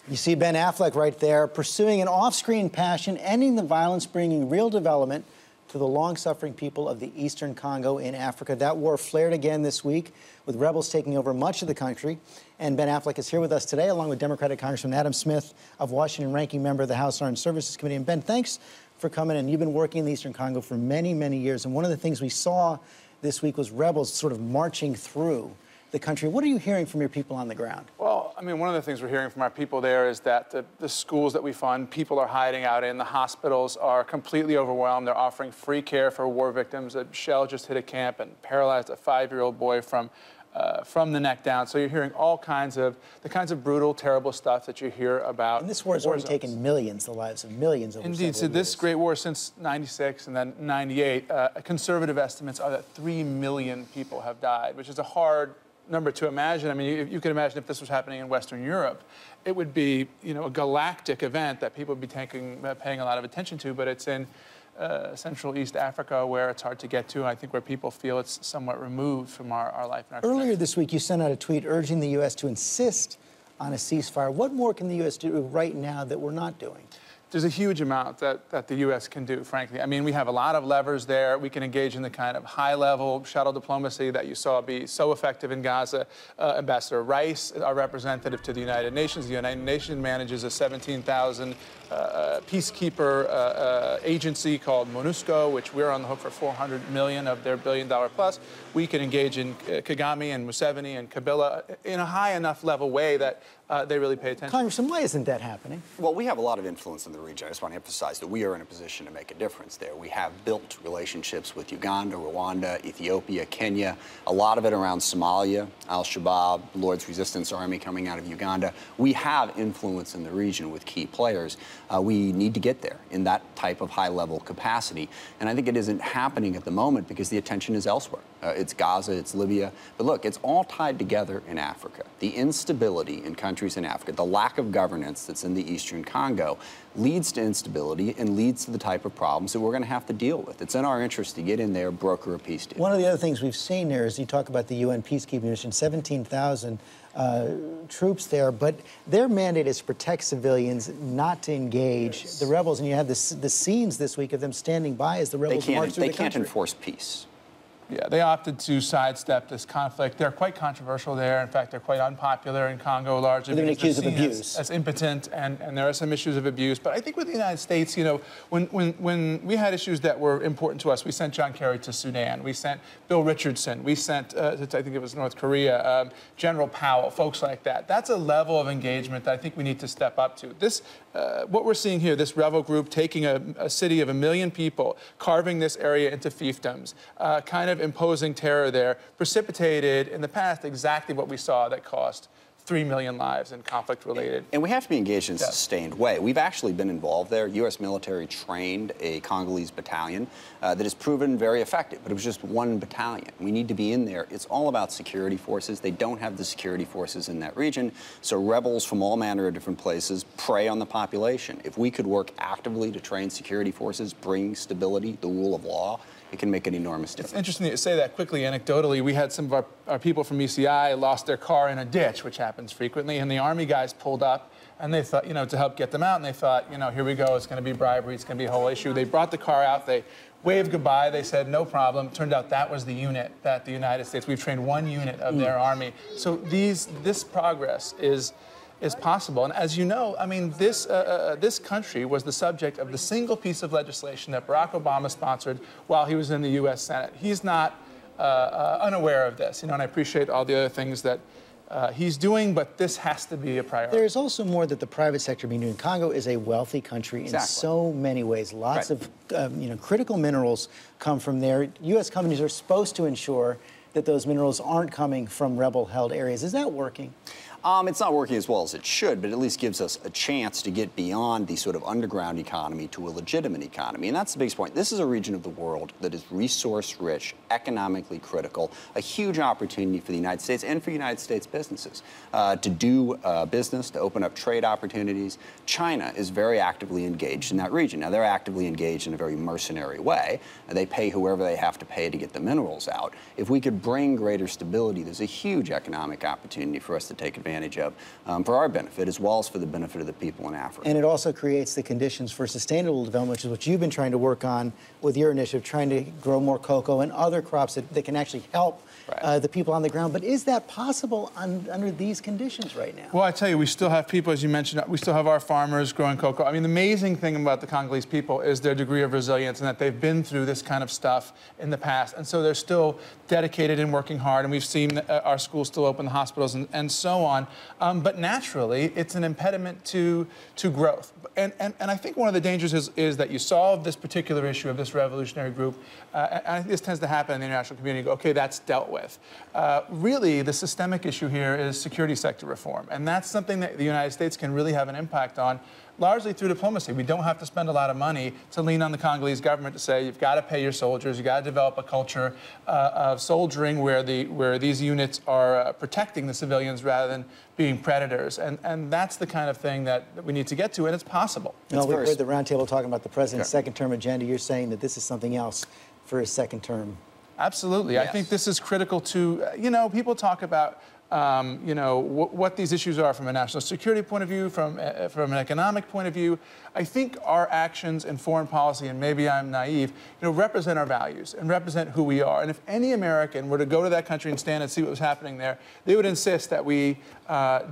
You see Ben Affleck right there, pursuing an off-screen passion, ending the violence, bringing real development to the long-suffering people of the eastern Congo in Africa. That war flared again this week, with rebels taking over much of the country. And Ben Affleck is here with us today, along with Democratic Congressman Adam Smith of Washington, ranking member of the House Armed Services Committee. And Ben, thanks for coming in. You've been working in the eastern Congo for many, many years. And one of the things we saw this week was rebels sort of marching through the country. What are you hearing from your people on the ground? Well, I mean, one of the things we're hearing from our people there is that the schools that we fund, people are hiding out in. The hospitals are completely overwhelmed. They're offering free care for war victims. A shell just hit a camp and paralyzed a 5-year-old boy from the neck down. So you're hearing all kinds of brutal, terrible stuff that you hear about. And this war has already taken millions, the lives of millions over Indeed. So this great war since '96 and then '98, conservative estimates are that 3 million people have died, which is a hard number to imagine. I mean, you can imagine if this was happening in Western Europe, it would be, you know, a galactic event that people would be paying a lot of attention to. But it's in Central East Africa, where it's hard to get to. I think where people feel it's somewhat removed from our life. And our Earlier this week, you sent out a tweet urging the U.S. to insist on a ceasefire. What more can the U.S. do right now that we're not doing? There's a huge amount that the U.S. can do, frankly. I mean, we have a lot of levers there. We can engage in the kind of high-level shuttle diplomacy that you saw be so effective in Gaza. Ambassador Rice, our representative to the United Nations, manages a 17,000 peacekeeper agency called MONUSCO, which we're on the hook for $400 million of their $1 billion plus. We can engage in Kagame and Museveni and Kabila in a high enough level way that they really pay attention. Congressman, why isn't that happening? Well, we have a lot of influence in the region. I just want to emphasize that we are in a position to make a difference there. We have built relationships with Uganda, Rwanda, Ethiopia, Kenya, a lot of it around Somalia, Al-Shabaab, Lord's Resistance Army coming out of Uganda. We have influence in the region with key players. We need to get there in that type of high-level capacity. And I think it isn't happening at the moment because the attention is elsewhere. It's Gaza, it's Libya. But look, it's all tied together in Africa. The instability in countries in Africa, the lack of governance that's in the eastern Congo leads to instability and leads to the type of problems that we're going to have to deal with. It's in our interest to get in there, broker a peace deal. One of the other things we've seen there is you talk about the UN peacekeeping mission, 17,000 troops there, but their mandate is to protect civilians, not to engage the rebels. And you have the scenes this week of them standing by as the rebels march through the country. They can't enforce peace. Yeah, they opted to sidestep this conflict. They're quite controversial there. In fact, they're quite unpopular in Congo, largely they're because accused they're of abuse. as impotent, and there are some issues of abuse. But I think with the United States, you know, when we had issues that were important to us, we sent John Kerry to Sudan. We sent Bill Richardson. We sent, I think it was North Korea, General Powell, folks like that. That's a level of engagement that I think we need to step up to. This, what we're seeing here, this rebel group taking a city of 1 million people, carving this area into fiefdoms, kind of imposing terror there, precipitated in the past exactly what we saw that cost 3 million lives in conflict-related. And we have to be engaged in a sustained way. We've actually been involved there. U.S. military trained a Congolese battalion that has proven very effective, but it was just one battalion. We need to be in there. It's all about security forces. They don't have the security forces in that region, so rebels from all manner of different places prey on the population. If we could work actively to train security forces, bring stability, the rule of law, it can make an enormous difference. It's interesting that you say that quickly. Anecdotally, we had some of our people from ECI lost their car in a ditch, which happens frequently, and the Army guys pulled up, and they thought, you know, to help get them out, and they thought, you know, here we go, it's going to be bribery, it's going to be a whole issue. They brought the car out, they waved goodbye, they said, no problem. Turned out that was the unit that the United States, we've trained one unit of their Army. So this progress is possible. And as you know, I mean, this country was the subject of the single piece of legislation that Barack Obama sponsored while he was in the U.S. Senate. He's not unaware of this, you know, and I appreciate all the other things that he's doing, but this has to be a priority. There's also more that the private sector being doing. Congo is a wealthy country in so many ways. Lots of you know, critical minerals come from there. U.S. companies are supposed to ensure that those minerals aren't coming from rebel-held areas. Is that working? It's not working as well as it should, but at least gives us a chance to get beyond the sort of underground economy to a legitimate economy. And that's the biggest point. This is a region of the world that is resource-rich, economically critical, a huge opportunity for the United States and for United States businesses to do business, to open up trade opportunities. China is very actively engaged in that region. Now, they're actively engaged in a very mercenary way. They pay whoever they have to pay to get the minerals out. If we could bring greater stability, there's a huge economic opportunity for us to take advantage advantage of for our benefit as well as for the benefit of the people in Africa. And it also creates the conditions for sustainable development, which is what you've been trying to work on with your initiative, trying to grow more cocoa and other crops that can actually help the people on the ground. But is that possible under these conditions right now? Well, I tell you, we still have people, as you mentioned, we still have our farmers growing cocoa. I mean, the amazing thing about the Congolese people is their degree of resilience and that they've been through this kind of stuff in the past. And so they're still dedicated and working hard. And we've seen our schools still open, the hospitals, and so on. But naturally, it's an impediment to growth. And I think one of the dangers is that you solve this particular issue of this revolutionary group. And this tends to happen in the international community. Go, okay, that's dealt with. Really, the systemic issue here is security sector reform. And that's something that the United States can really have an impact on, largely through diplomacy. We don't have to spend a lot of money to lean on the Congolese government to say, you've got to pay your soldiers, you've got to develop a culture of soldiering where these units are protecting the civilians rather than being predators. And that's the kind of thing that we need to get to, and it's possible. We heard the roundtable talking about the president's second-term agenda. You're saying that this is something else for his second term. Absolutely. Yes. I think this is critical to, people talk about, what these issues are from a national security point of view, from an economic point of view. I think our actions in foreign policy, and maybe I'm naive, represent our values and represent who we are. And if any American were to go to that country and stand and see what was happening there, they would insist that we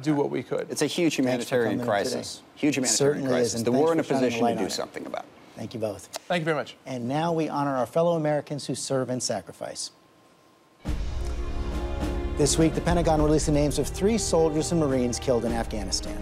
do what we could. It's a huge humanitarian crisis. Huge humanitarian crisis. That we're in a position to do something about. Thank you both. Thank you very much. And now we honor our fellow Americans who serve and sacrifice. This week, the Pentagon released the names of 3 soldiers and Marines killed in Afghanistan.